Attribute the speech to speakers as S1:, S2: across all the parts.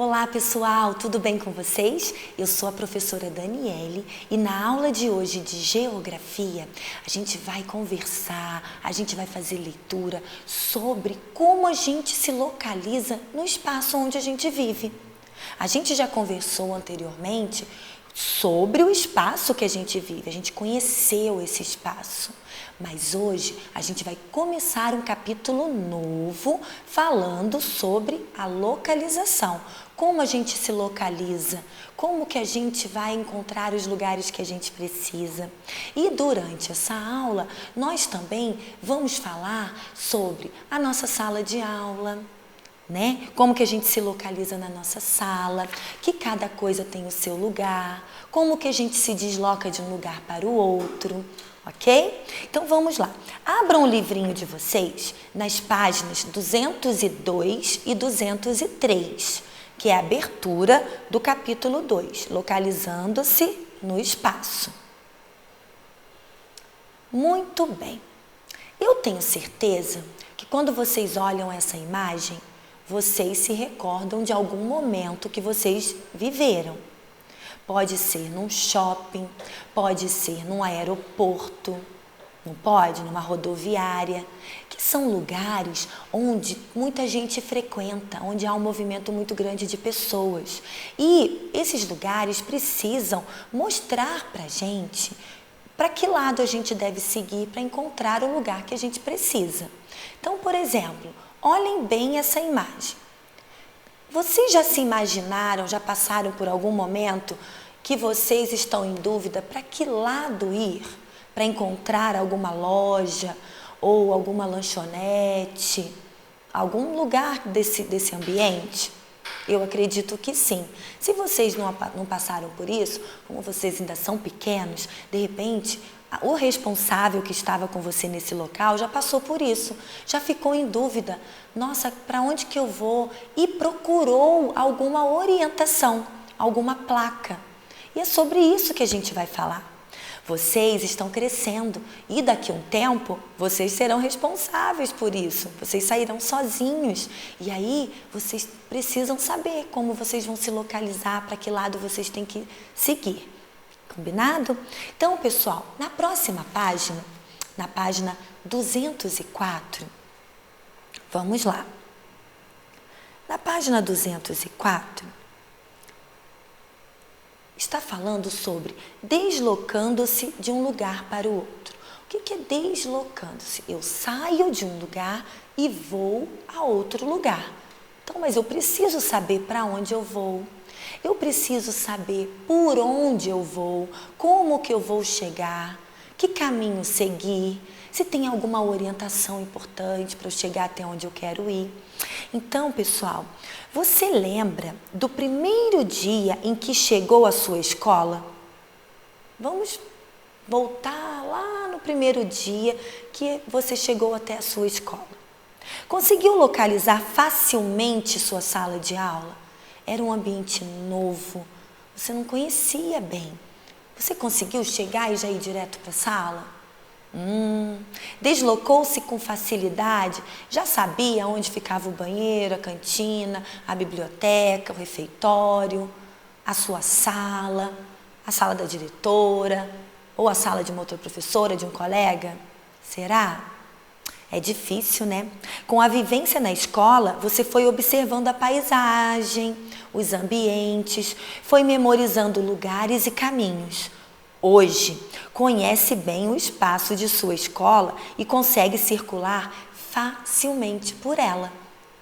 S1: Olá pessoal, tudo bem com vocês? Eu sou a professora Daniele e na aula de hoje de Geografia a gente vai conversar, a gente vai fazer leitura sobre como a gente se localiza no espaço onde a gente vive. A gente já conversou anteriormente sobre o espaço que a gente vive, a gente conheceu esse espaço. Mas hoje a gente vai começar um capítulo novo falando sobre a localização. Como a gente se localiza, como que a gente vai encontrar os lugares que a gente precisa. E durante essa aula, nós também vamos falar sobre a nossa sala de aula, né? Como que a gente se localiza na nossa sala, que cada coisa tem o seu lugar, como que a gente se desloca de um lugar para o outro. Ok? Então vamos lá. Abram o livrinho de vocês nas páginas 202 e 203, que é a abertura do capítulo 2, localizando-se no espaço. Muito bem. Eu tenho certeza que quando vocês olham essa imagem, vocês se recordam de algum momento que vocês viveram. Pode ser num shopping, pode ser num aeroporto, não pode? Numa rodoviária, que são lugares onde muita gente frequenta, onde há um movimento muito grande de pessoas. E esses lugares precisam mostrar para a gente para que lado a gente deve seguir para encontrar o lugar que a gente precisa. Então, por exemplo, olhem bem essa imagem. Vocês já se imaginaram, já passaram por algum momento que vocês estão em dúvida para que lado ir? Para encontrar alguma loja ou alguma lanchonete, algum lugar desse ambiente? Eu acredito que sim. Se vocês não passaram por isso, como vocês ainda são pequenos, de repente o responsável que estava com você nesse local já passou por isso, já ficou em dúvida. Nossa, para onde que eu vou? E procurou alguma orientação, alguma placa. E é sobre isso que a gente vai falar. Vocês estão crescendo e daqui a um tempo vocês serão responsáveis por isso. Vocês sairão sozinhos e aí vocês precisam saber como vocês vão se localizar, para que lado vocês têm que seguir. Combinado? Então, pessoal, na próxima página, na página 204, vamos lá. Na página 204, está falando sobre deslocando-se de um lugar para o outro. O que é deslocando-se? Eu saio de um lugar e vou a outro lugar. Então, mas eu preciso saber para onde eu vou. Eu preciso saber por onde eu vou, como que eu vou chegar, que caminho seguir, se tem alguma orientação importante para eu chegar até onde eu quero ir. Então, pessoal, você lembra do primeiro dia em que chegou à sua escola? Vamos voltar lá no primeiro dia que você chegou até a sua escola. Conseguiu localizar facilmente sua sala de aula? Era um ambiente novo, você não conhecia bem. Você conseguiu chegar e já ir direto para a sala? Deslocou-se com facilidade? Já sabia onde ficava o banheiro, a cantina, a biblioteca, o refeitório, a sua sala, a sala da diretora ou a sala de uma outra professora, de um colega? Será? É difícil, né? Com a vivência na escola, você foi observando a paisagem, os ambientes, foi memorizando lugares e caminhos. Hoje, conhece bem o espaço de sua escola e consegue circular facilmente por ela,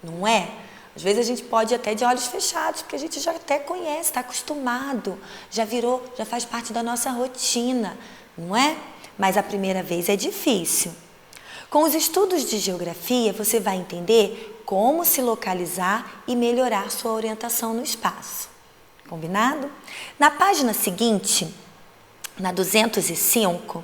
S1: não é? Às vezes a gente pode ir até de olhos fechados, porque a gente já até conhece, está acostumado, já faz parte da nossa rotina, não é? Mas a primeira vez é difícil. Com os estudos de geografia, você vai entender como se localizar e melhorar sua orientação no espaço. Combinado? Na página seguinte, na 205,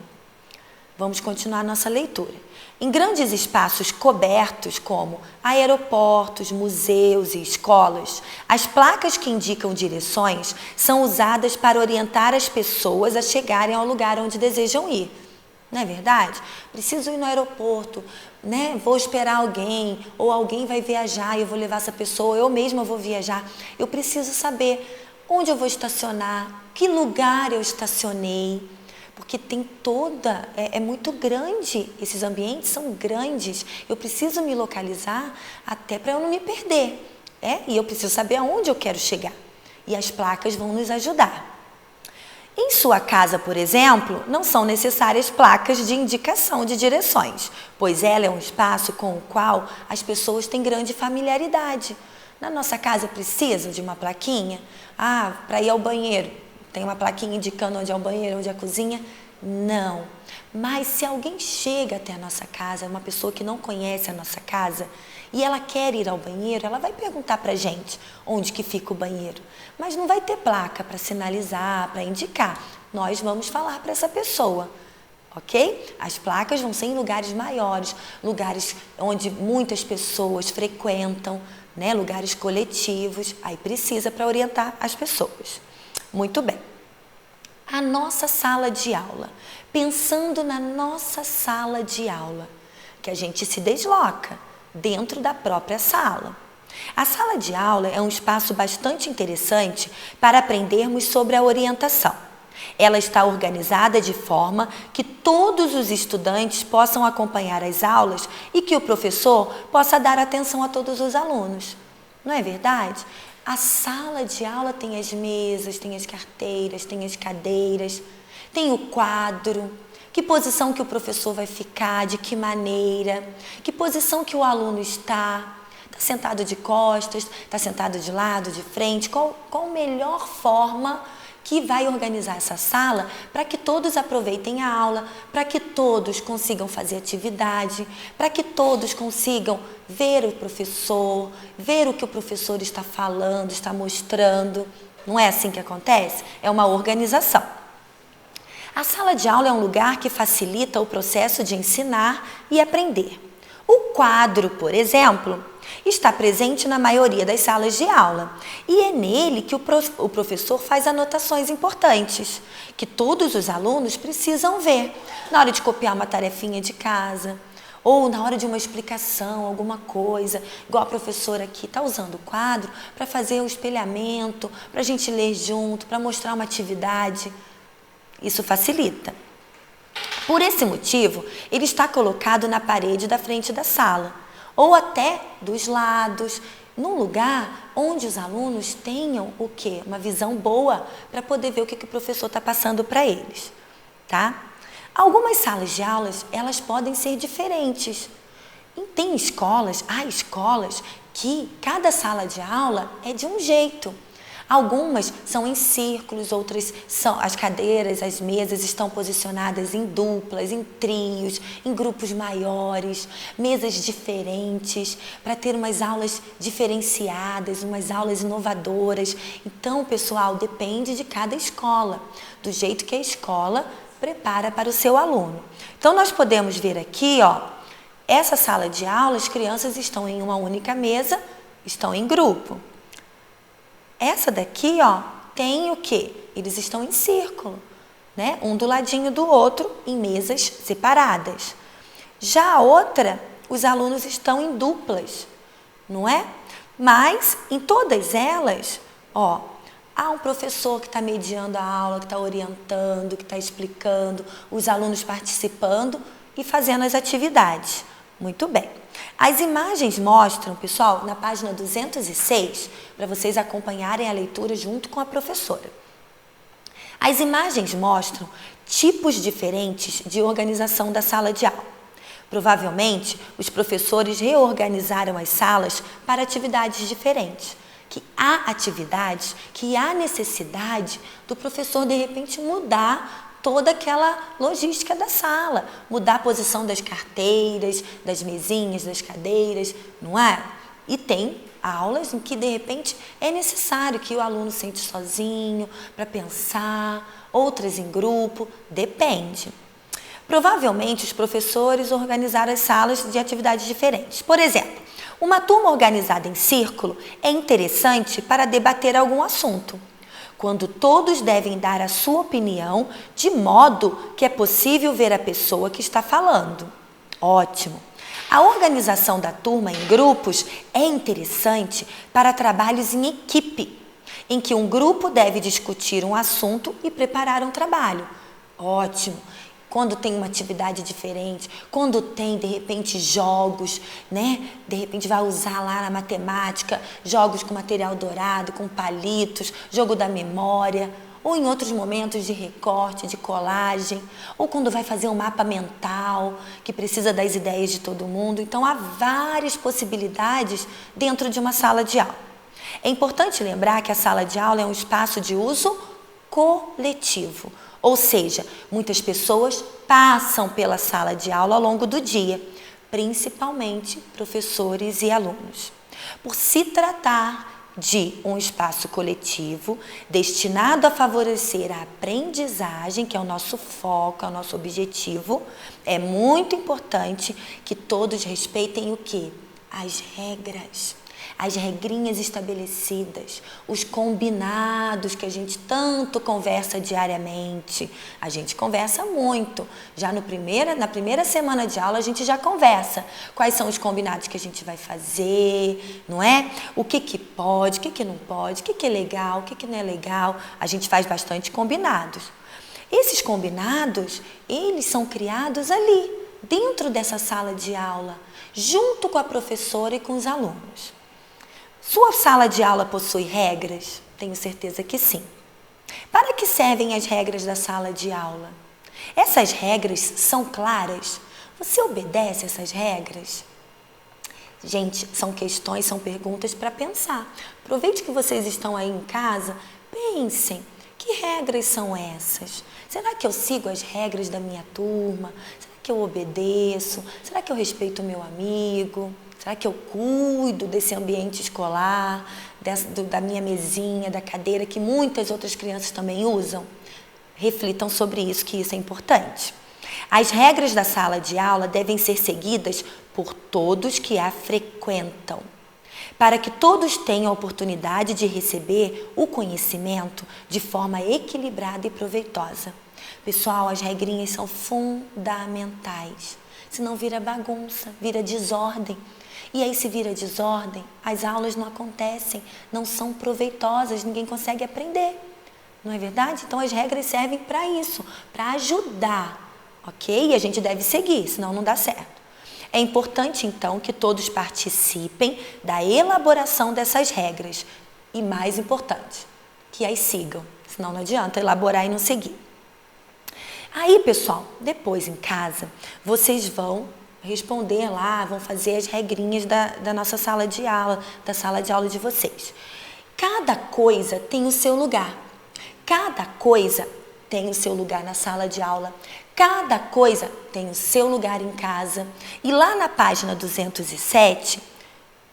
S1: vamos continuar nossa leitura. Em grandes espaços cobertos, como aeroportos, museus e escolas, as placas que indicam direções são usadas para orientar as pessoas a chegarem ao lugar onde desejam ir. Não é verdade? Preciso ir no aeroporto, né? Vou esperar alguém, ou alguém vai viajar e eu vou levar essa pessoa, eu mesma vou viajar. Eu preciso saber onde eu vou estacionar, que lugar eu estacionei, porque tem toda, é muito grande, esses ambientes são grandes, eu preciso me localizar até para eu não me perder, e eu preciso saber aonde eu quero chegar, e as placas vão nos ajudar. Em sua casa, por exemplo, não são necessárias placas de indicação de direções, pois ela é um espaço com o qual as pessoas têm grande familiaridade. Na nossa casa precisa de uma plaquinha? Para ir ao banheiro, tem uma plaquinha indicando onde é o banheiro, onde é a cozinha? Não. Mas se alguém chega até a nossa casa, uma pessoa que não conhece a nossa casa, e ela quer ir ao banheiro, ela vai perguntar para a gente onde que fica o banheiro. Mas não vai ter placa para sinalizar, para indicar. Nós vamos falar para essa pessoa, ok? As placas vão ser em lugares maiores, lugares onde muitas pessoas frequentam, né? Lugares coletivos, aí precisa para orientar as pessoas. Muito bem. A nossa sala de aula. Pensando na nossa sala de aula, que a gente se desloca dentro da própria sala. A sala de aula é um espaço bastante interessante para aprendermos sobre a orientação. Ela está organizada de forma que todos os estudantes possam acompanhar as aulas e que o professor possa dar atenção a todos os alunos. Não é verdade? A sala de aula tem as mesas, tem as carteiras, tem as cadeiras, tem o quadro. Que posição que o professor vai ficar, de que maneira, que posição que o aluno está. Está sentado de costas, está sentado de lado, de frente, qual a melhor forma que vai organizar essa sala para que todos aproveitem a aula, para que todos consigam fazer atividade, para que todos consigam ver o professor, ver o que o professor está falando, está mostrando. Não é assim que acontece? É uma organização. A sala de aula é um lugar que facilita o processo de ensinar e aprender. O quadro, por exemplo, está presente na maioria das salas de aula e é nele que o professor faz anotações importantes, que todos os alunos precisam ver na hora de copiar uma tarefinha de casa ou na hora de uma explicação, alguma coisa, igual a professora aqui está usando o quadro para fazer o espelhamento, para a gente ler junto, para mostrar uma atividade. Isso facilita. Por esse motivo, ele está colocado na parede da frente da sala, ou até dos lados, num lugar onde os alunos tenham o quê? Uma visão boa para poder ver o que o professor está passando para eles, tá? Algumas salas de aulas, elas podem ser diferentes. E tem escolas, há escolas que cada sala de aula é de um jeito. Algumas são em círculos, outras são as cadeiras, as mesas estão posicionadas em duplas, em trios, em grupos maiores, mesas diferentes, para ter umas aulas diferenciadas, umas aulas inovadoras. Então, pessoal, depende de cada escola, do jeito que a escola prepara para o seu aluno. Então, nós podemos ver aqui, essa sala de aula, as crianças estão em uma única mesa, estão em grupo. Essa daqui, tem o quê? Eles estão em círculo, né? Um do ladinho do outro, em mesas separadas. Já a outra, os alunos estão em duplas, não é? Mas, em todas elas, há um professor que está mediando a aula, que está orientando, que está explicando, os alunos participando e fazendo as atividades. Muito bem. As imagens mostram, pessoal, na página 206, para vocês acompanharem a leitura junto com a professora. As imagens mostram tipos diferentes de organização da sala de aula. Provavelmente, os professores reorganizaram as salas para atividades diferentes. Que há atividades, que há necessidade do professor, de repente, mudar toda aquela logística da sala, mudar a posição das carteiras, das mesinhas, das cadeiras, não é? E tem aulas em que, de repente, é necessário que o aluno sente sozinho para pensar, outras em grupo, depende. Provavelmente, os professores organizaram as salas de atividades diferentes. Por exemplo, uma turma organizada em círculo é interessante para debater algum assunto. quando todos devem dar a sua opinião de modo que é possível ver a pessoa que está falando. Ótimo! A organização da turma em grupos é interessante para trabalhos em equipe, em que um grupo deve discutir um assunto e preparar um trabalho. Ótimo! Quando tem uma atividade diferente, quando tem, de repente, jogos, né? De repente vai usar lá na matemática, jogos com material dourado, com palitos, jogo da memória, ou em outros momentos de recorte, de colagem, ou quando vai fazer um mapa mental, que precisa das ideias de todo mundo. Então, há várias possibilidades dentro de uma sala de aula. É importante lembrar que a sala de aula é um espaço de uso coletivo. Ou seja, muitas pessoas passam pela sala de aula ao longo do dia, principalmente professores e alunos. Por se tratar de um espaço coletivo destinado a favorecer a aprendizagem, que é o nosso foco, é o nosso objetivo, é muito importante que todos respeitem o quê? As regras. As regrinhas estabelecidas, os combinados que a gente tanto conversa diariamente. A gente conversa muito. Já na primeira semana de aula a gente já conversa. Quais são os combinados que a gente vai fazer, não é? O que pode, o que não pode, o que é legal, o que não é legal. A gente faz bastante combinados. Esses combinados, eles são criados ali, dentro dessa sala de aula, junto com a professora e com os alunos. Sua sala de aula possui regras? Tenho certeza que sim. Para que servem as regras da sala de aula? Essas regras são claras? Você obedece essas regras? Gente, são questões, são perguntas para pensar. Aproveite que vocês estão aí em casa, pensem, que regras são essas? Será que eu sigo as regras da minha turma? Será que eu obedeço? Será que eu respeito o meu amigo? Será que eu cuido desse ambiente escolar, da minha mesinha, da cadeira, que muitas outras crianças também usam? Reflitam sobre isso, que isso é importante. As regras da sala de aula devem ser seguidas por todos que a frequentam, para que todos tenham a oportunidade de receber o conhecimento de forma equilibrada e proveitosa. Pessoal, as regrinhas são fundamentais, senão vira bagunça, vira desordem. E aí, se vira desordem, as aulas não acontecem, não são proveitosas, ninguém consegue aprender. Não é verdade? Então, as regras servem para isso, para ajudar, ok? E a gente deve seguir, senão não dá certo. É importante, então, que todos participem da elaboração dessas regras. E, mais importante, que as sigam, senão não adianta elaborar e não seguir. Aí, pessoal, depois em casa, vocês vão responder lá, vão fazer as regrinhas da nossa sala de aula, da sala de aula de vocês. Cada coisa tem o seu lugar. Cada coisa tem o seu lugar na sala de aula. Cada coisa tem o seu lugar em casa. E lá na página 207,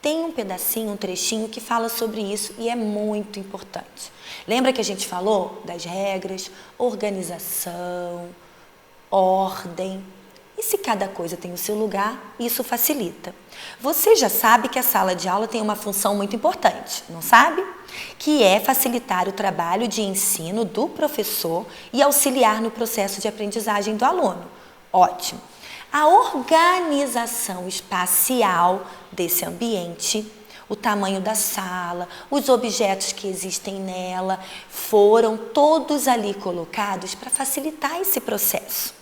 S1: tem um pedacinho, um trechinho que fala sobre isso e é muito importante. Lembra que a gente falou das regras, organização, ordem? E se cada coisa tem o seu lugar, isso facilita. Você já sabe que a sala de aula tem uma função muito importante, não sabe? Que é facilitar o trabalho de ensino do professor e auxiliar no processo de aprendizagem do aluno. Ótimo! A organização espacial desse ambiente, o tamanho da sala, os objetos que existem nela, foram todos ali colocados para facilitar esse processo.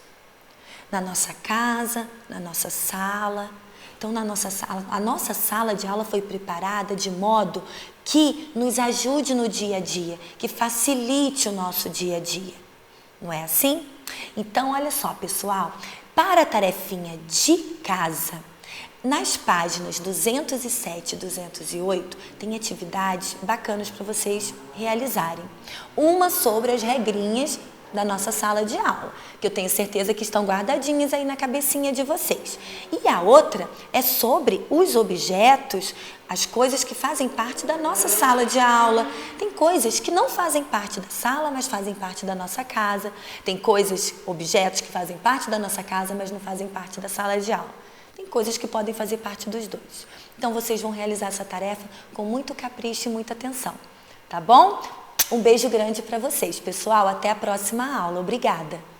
S1: Na nossa casa, na nossa sala. Então, a nossa sala de aula foi preparada de modo que nos ajude no dia a dia, que facilite o nosso dia a dia. Não é assim? Então, olha só, pessoal, para a tarefinha de casa, nas páginas 207 e 208, tem atividades bacanas para vocês realizarem. Uma sobre as regrinhas da nossa sala de aula, que eu tenho certeza que estão guardadinhas aí na cabecinha de vocês. E a outra é sobre os objetos, as coisas que fazem parte da nossa sala de aula. Tem coisas que não fazem parte da sala, mas fazem parte da nossa casa. Tem coisas, objetos que fazem parte da nossa casa, mas não fazem parte da sala de aula. Tem coisas que podem fazer parte dos dois. Então, vocês vão realizar essa tarefa com muito capricho e muita atenção. Tá bom? Um beijo grande para vocês, pessoal. Até a próxima aula. Obrigada!